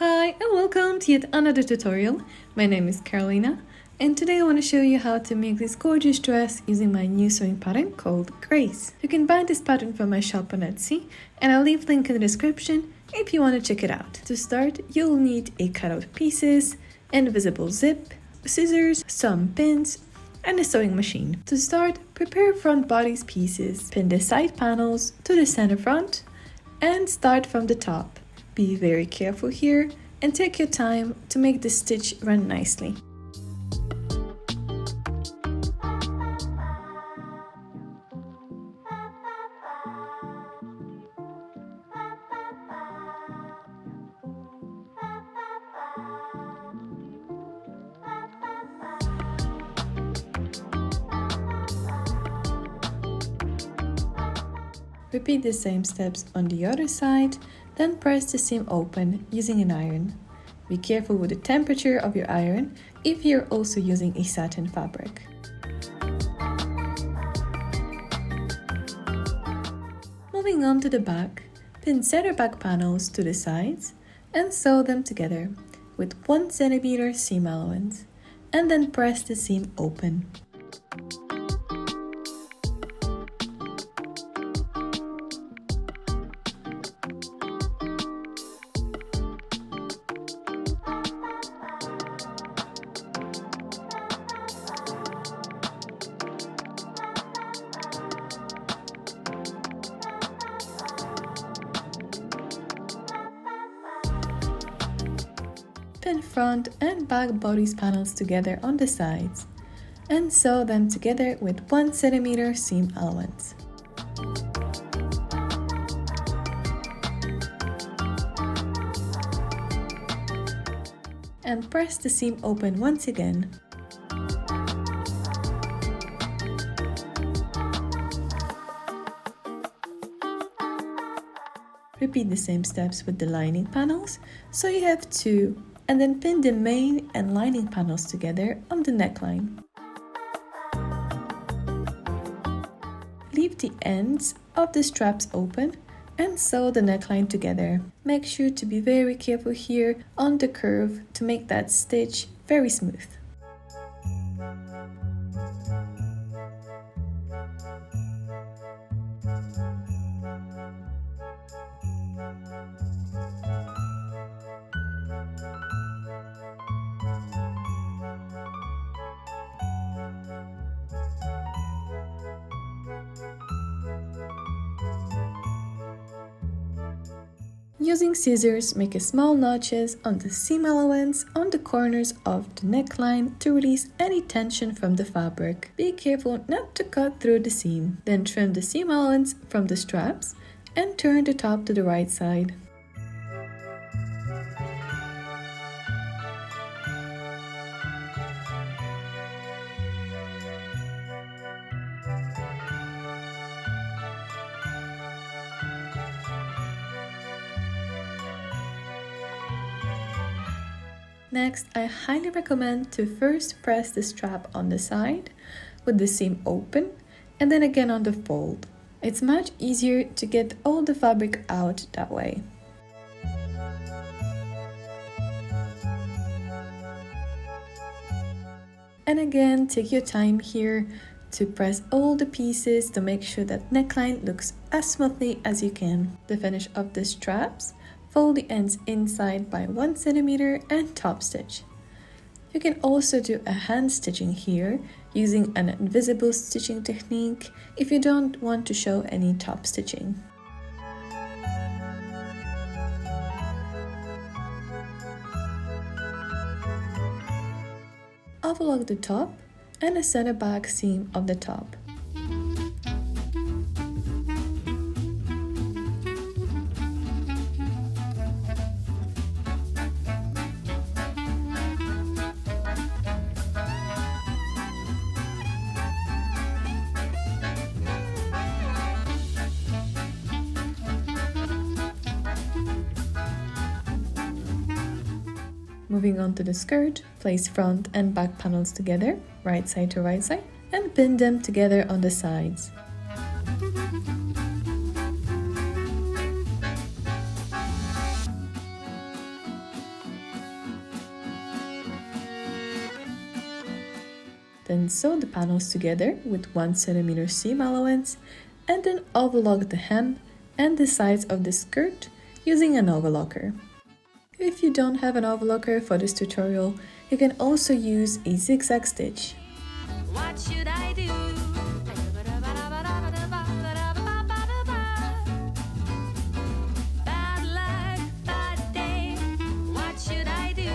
Hi and welcome to yet another tutorial. My name is Carolina and today I want to show you how to make this gorgeous dress using my new sewing pattern called Grace. You can buy this pattern from my shop on Etsy and I'll leave a link in the description if you want to check it out. To start, you'll need a cutout pieces, invisible zip, scissors, some pins, and a sewing machine. To start, prepare front bodice pieces, pin the side panels to the center front, and start from the top. Be very careful here and take your time to make the stitch run nicely. Repeat the same steps on the other side, then press the seam open using an iron. Be careful with the temperature of your iron if you're also using a satin fabric. Moving on to the back, pin center back panels to the sides and sew them together with 1 cm seam allowance, and then press the seam open. Pin front and back bodice panels together on the sides and sew them together with 1 cm seam allowance. And press the seam open once again. Repeat the same steps with the lining panels, so you have 2, and then pin the main and lining panels together on the neckline. Leave the ends of the straps open and sew the neckline together. Make sure to be very careful here on the curve to make that stitch very smooth. Using scissors, make a small notches on the seam allowance on the corners of the neckline to release any tension from the fabric. Be careful not to cut through the seam. Then trim the seam allowance from the straps and turn the top to the right side. Next, I highly recommend to first press the strap on the side with the seam open and then again on the fold. It's much easier to get all the fabric out that way. And again, take your time here to press all the pieces to make sure that neckline looks as smoothly as you can. To finish off the straps, fold the ends inside by 1 cm and top stitch. You can also do a hand stitching here using an invisible stitching technique if you don't want to show any top stitching. Overlock the top and a center back seam of the top. Moving on to the skirt, place front and back panels together, right side to right side, and pin them together on the sides. Then sew the panels together with 1 cm seam allowance and then overlock the hem and the sides of the skirt using an overlocker. If you don't have an overlocker for this tutorial, you can also use a zigzag stitch. What should I do? Bad luck, bad day. What should I do?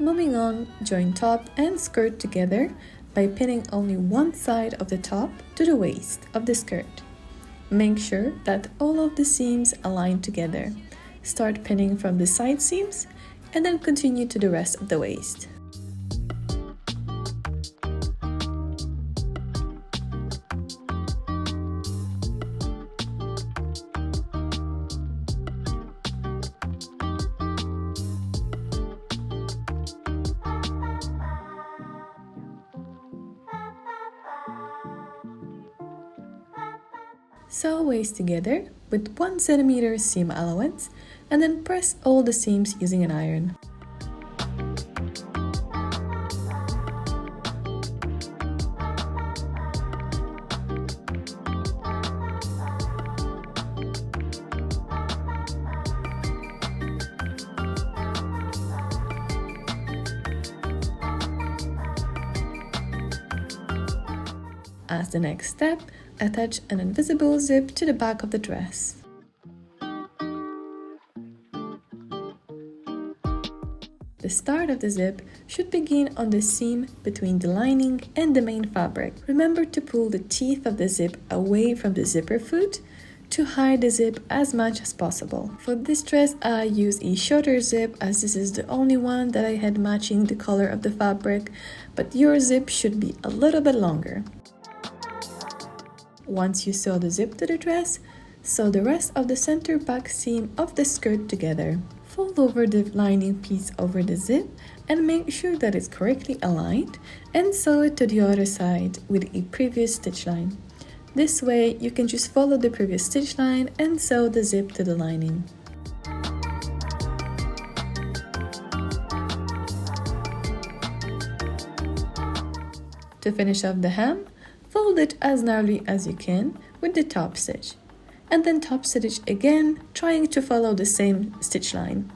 Moving on, join top and skirt together by pinning only one side of the top to the waist of the skirt. Make sure that all of the seams align together. Start pinning from the side seams and then continue to the rest of the waist. Sew waist together with 1 cm seam allowance and then press all the seams using an iron. As the next step, attach an invisible zip to the back of the dress. The start of the zip should begin on the seam between the lining and the main fabric. Remember to pull the teeth of the zip away from the zipper foot to hide the zip as much as possible. For this dress, I used a shorter zip as this is the only one that I had matching the color of the fabric, but your zip should be a little bit longer. Once you sew the zip to the dress, sew the rest of the center back seam of the skirt together. Fold over the lining piece over the zip and make sure that it's correctly aligned and sew it to the other side with a previous stitch line. This way, you can just follow the previous stitch line and sew the zip to the lining. To finish off the hem, fold it as narrowly as you can with the top stitch, and then top stitch again, trying to follow the same stitch line.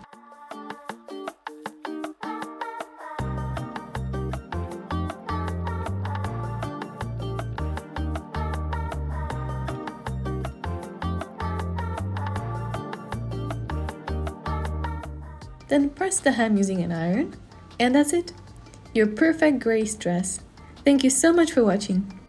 Then press the hem using an iron, and that's it, your perfect grace dress. Thank you so much for watching.